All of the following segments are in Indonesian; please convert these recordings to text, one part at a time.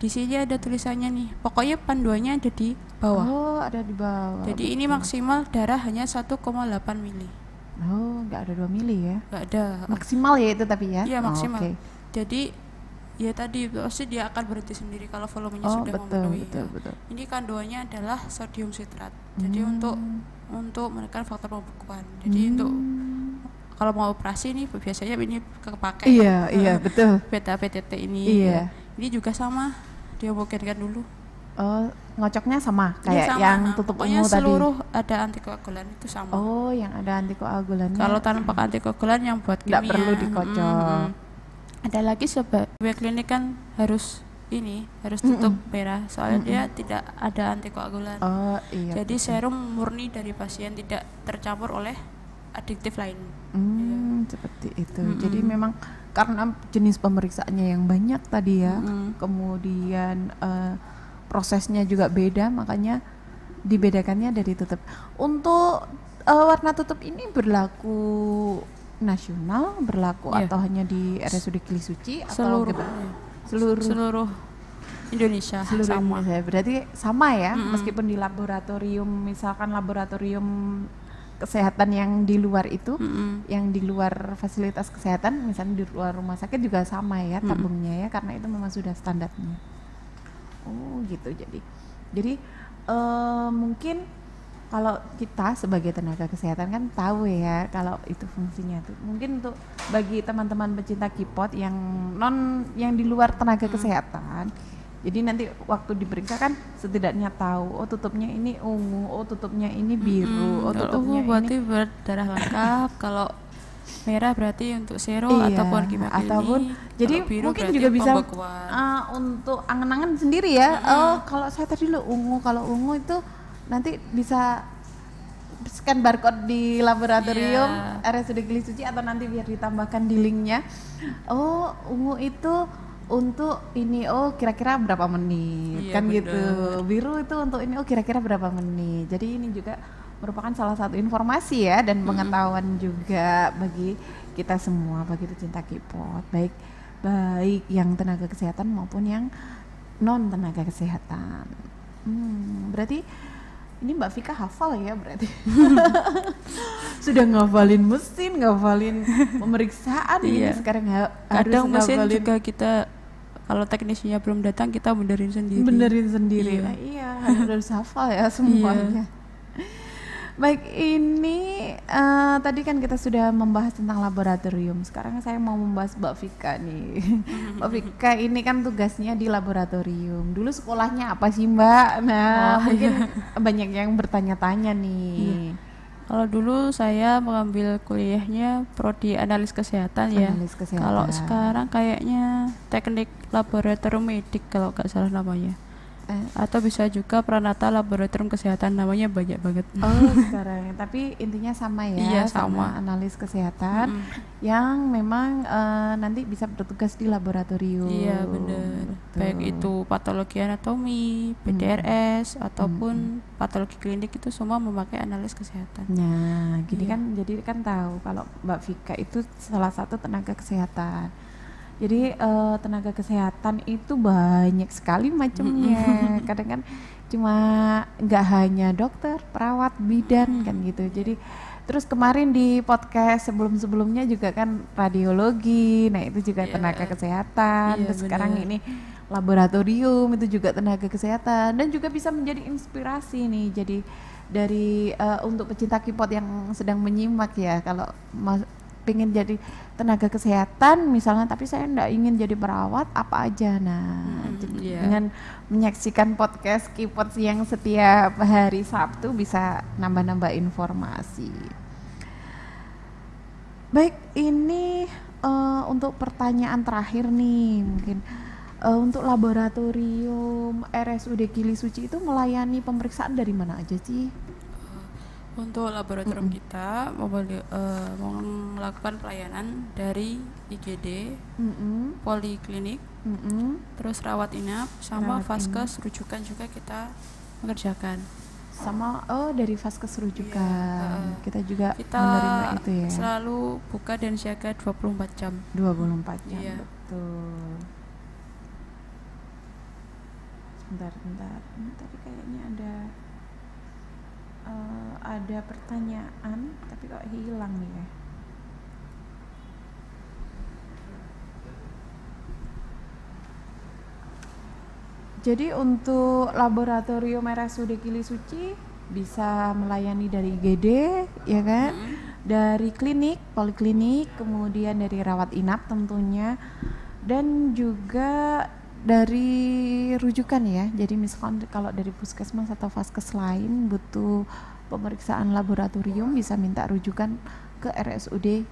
Di sini ada tulisannya nih. Pokoknya panduannya ada di bawah. Oh, ada di bawah. Jadi ini maksimal darah hanya 1,8 mili. Oh, nggak ada 2 mili ya? Nggak ada. Maksimal ya itu tapi ya? Iya maksimal. Oke. Jadi ya tadi pasti dia akan berhenti sendiri kalau volumenya sudah betul, memenuhi. betul. Ini kandungannya adalah sodium sitrat. Jadi untuk menekan faktor pembekuan. Jadi untuk kalau mau operasi nih biasanya ini kepake. Iya, betul. Beta PTT ini. Iya. Ini juga sama. Dihomogenikan dulu. Oh, ngocoknya sama kayak sama, yang tutup pokoknya ungu tadi. seluruh ada antikoagulan itu sama. Oh, yang ada antikoagulannya. Kalau tanpa antikoagulan yang buat kimia nggak perlu dikocok. Ada lagi sebagai klinik kan harus tutup merah soalnya dia tidak ada antikoagulan. Oh, iya. Jadi serum murni dari pasien, tidak tercampur oleh adiktif lain. Seperti itu. Jadi memang karena jenis pemeriksaannya yang banyak tadi ya, kemudian prosesnya juga beda, makanya dibedakannya dari tutup. Untuk warna tutup ini berlaku nasional, berlaku atau hanya di RSUD Kili Suci atau seluruh Indonesia sama. Indonesia. Berarti sama ya, meskipun di laboratorium, misalkan laboratorium kesehatan yang di luar itu, yang di luar fasilitas kesehatan, misalnya di luar rumah sakit juga sama ya tabungnya ya, karena itu memang sudah standarnya. Oh gitu. Jadi mungkin kalau kita sebagai tenaga kesehatan kan tahu ya kalau itu fungsinya tuh. Mungkin untuk bagi teman-teman pecinta K-pop yang di luar tenaga kesehatan, jadi nanti waktu diperiksa kan setidaknya tahu, oh tutupnya ini ungu, oh tutupnya ini biru, oh tutupnya ungu berarti berdarah lengkap, kalau merah berarti untuk sero ataupun kimia klinik. Jadi biru mungkin juga bisa untuk angen-angen sendiri ya. Oh kalau saya tadi ungu, kalau ungu itu nanti bisa scan barcode di laboratorium RSUD Kili Suci atau nanti biar ditambahkan di linknya. Oh ungu itu untuk ini, oh kira-kira berapa menit, kan bener. Gitu. Biru itu untuk ini, oh kira-kira berapa menit. Jadi ini juga merupakan salah satu informasi ya dan pengetahuan juga bagi kita semua, bagi pecinta K-pop, baik yang tenaga kesehatan maupun yang non tenaga kesehatan. Berarti ini Mbak Vika hafal ya berarti. Sudah ngafalin mesin, ngafalin pemeriksaan ini sekarang harus kadang mesin juga kita kalau teknisnya belum datang kita benerin sendiri. Nah, iya harus hafal ya semuanya. Baik, ini tadi kan kita sudah membahas tentang laboratorium. Sekarang saya mau membahas Mbak Vika nih. Mbak Vika ini kan tugasnya di laboratorium. Dulu sekolahnya apa sih Mbak? Nah, mungkin banyak yang bertanya-tanya nih. Kalau dulu saya mengambil kuliahnya prodi analis kesehatan ya. Kalau sekarang kayaknya teknik laboratorium medik kalau nggak salah namanya. Atau bisa juga Pranata Laboratorium Kesehatan, namanya banyak banget. Oh sekarang, tapi intinya sama ya. Iya sama. Analis kesehatan yang memang nanti bisa bertugas di laboratorium. Iya benar. Baik itu patologi anatomi, PDRS ataupun patologi klinik itu semua memakai analis kesehatan. Nah, gini kan, jadi kan tahu kalau Mbak Vika itu salah satu tenaga kesehatan. Jadi tenaga kesehatan itu banyak sekali macamnya. Kadang kan cuma nggak hanya dokter, perawat, bidan kan gitu. Jadi terus kemarin di podcast sebelumnya juga kan radiologi. Nah itu juga tenaga kesehatan. Terus sekarang ini laboratorium itu juga tenaga kesehatan dan juga bisa menjadi inspirasi nih. Jadi dari untuk pecinta K-pop yang sedang menyimak ya, kalau pengen jadi tenaga kesehatan misalnya, tapi saya enggak ingin jadi perawat, apa aja. Nah, dengan menyaksikan podcast K-pop yang setiap hari Sabtu bisa nambah-nambah informasi. Baik, ini untuk pertanyaan terakhir nih, mungkin untuk laboratorium RSUD Kili Suci itu melayani pemeriksaan dari mana aja sih? Untuk laboratorium kita melakukan pelayanan dari IGD, poliklinik, terus rawat inap, sama vaskes rujukan juga kita mengerjakan. Sama dari vaskes rujukan kita juga menerima itu ya. Selalu buka dan siaga 24 jam. 24 jam, betul. Bentar. Tadi kayaknya ada pertanyaan, tapi kok hilang nih ya. Jadi untuk laboratorium RSUD Kili Suci bisa melayani dari IGD, ya kan? Dari klinik, poliklinik, kemudian dari rawat inap tentunya, dan juga dari rujukan ya. Jadi misalkan kalau dari puskesmas atau vaskes lain butuh pemeriksaan laboratorium, bisa minta rujukan ke RSUD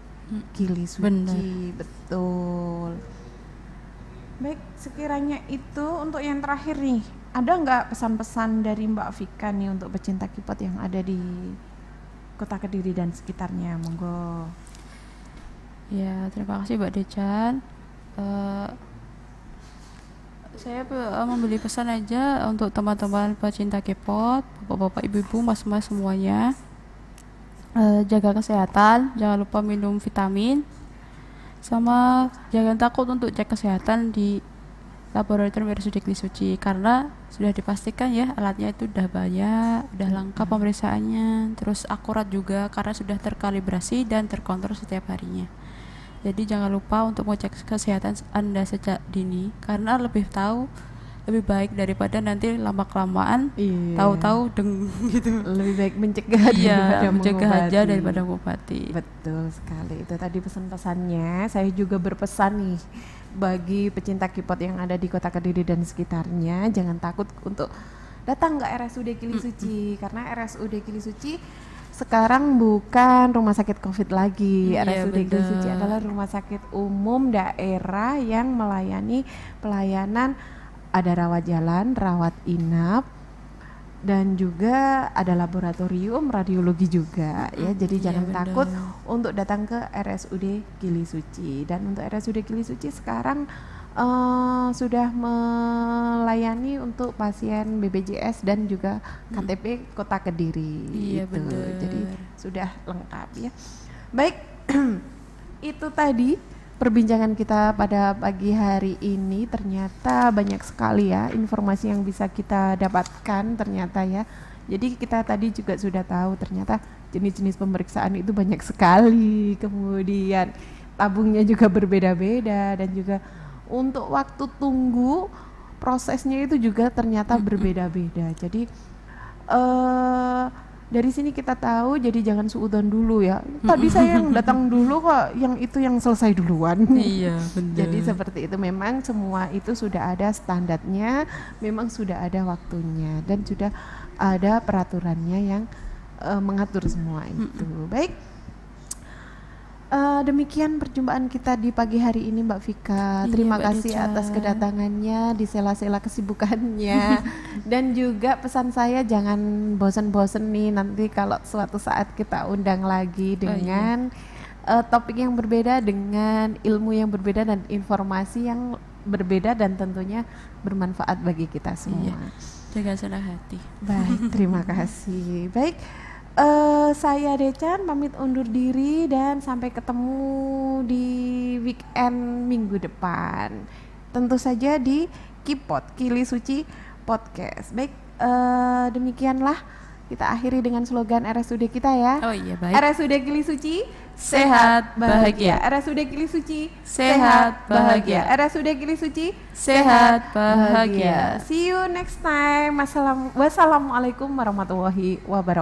Kili Suci. Bener. Betul. Baik, sekiranya itu untuk yang terakhir nih, ada nggak pesan-pesan dari Mbak Vika nih untuk pecinta K-pop yang ada di Kota Kediri dan sekitarnya? Monggo. Ya, terima kasih Mbak Decan. Saya membeli pesan aja untuk teman-teman pecinta K-pop, bapak-bapak, ibu-ibu, mas-mas semuanya. Jaga kesehatan, jangan lupa minum vitamin, sama jangan takut untuk cek kesehatan di laboratorium RSUD Kili Suci, karena sudah dipastikan ya alatnya itu udah banyak, udah lengkap pemeriksaannya, terus akurat juga karena sudah terkalibrasi dan terkontrol setiap harinya. Jadi jangan lupa untuk mengecek kesehatan Anda sejak dini, karena lebih baik daripada nanti lama-kelamaan tahu-tahu gitu. Lebih baik mencegah aja daripada mengobati. Betul sekali. Itu tadi pesan-pesannya. Saya juga berpesan nih bagi pecinta K-pop yang ada di Kota Kediri dan sekitarnya, jangan takut untuk datang ke RSUD Kili Suci, karena RSUD Kili Suci sekarang bukan rumah sakit COVID lagi. RSUD Kili Suci adalah rumah sakit umum daerah yang melayani pelayanan, ada rawat jalan, rawat inap, dan juga ada laboratorium radiologi juga ya. Jadi jangan takut untuk datang ke RSUD Kili Suci. Dan untuk RSUD Kili Suci sekarang sudah melayani untuk pasien BPJS dan juga KTP Kota Kediri. Iya, gitu. bener. Jadi sudah lengkap ya. Baik, itu tadi perbincangan kita pada pagi hari ini. Ternyata banyak sekali ya informasi yang bisa kita dapatkan ternyata ya. Jadi kita tadi juga sudah tahu ternyata jenis-jenis pemeriksaan itu banyak sekali. Kemudian tabungnya juga berbeda-beda, dan juga untuk waktu tunggu prosesnya itu juga ternyata berbeda-beda. Jadi dari sini kita tahu, jadi jangan suudzon dulu ya. Tadi saya yang datang dulu kok, yang itu yang selesai duluan. Iya, benar. Jadi seperti itu, memang semua itu sudah ada standarnya, memang sudah ada waktunya, dan sudah ada peraturannya yang mengatur semua itu. Baik. Demikian perjumpaan kita di pagi hari ini Mbak Vika. Terima kasih atas kedatangannya di sela-sela kesibukannya. Dan juga pesan saya, jangan bosan-bosan nih nanti kalau suatu saat kita undang lagi dengan topik yang berbeda, dengan ilmu yang berbeda dan informasi yang berbeda, dan tentunya bermanfaat bagi kita semua. Jaga senang hati. Baik, terima kasih. Baik. Saya Decan pamit undur diri, dan sampai ketemu di weekend minggu depan. Tentu saja di K-pop Kili Suci Podcast. Baik, demikianlah kita akhiri dengan slogan RSUD kita ya. Oh iya, baik. RSUD Kili Suci sehat bahagia. RSUD Kili Suci sehat bahagia. RSUD Kili Suci sehat bahagia. See you next time. Wassalamualaikum warahmatullahi wabarakatuh.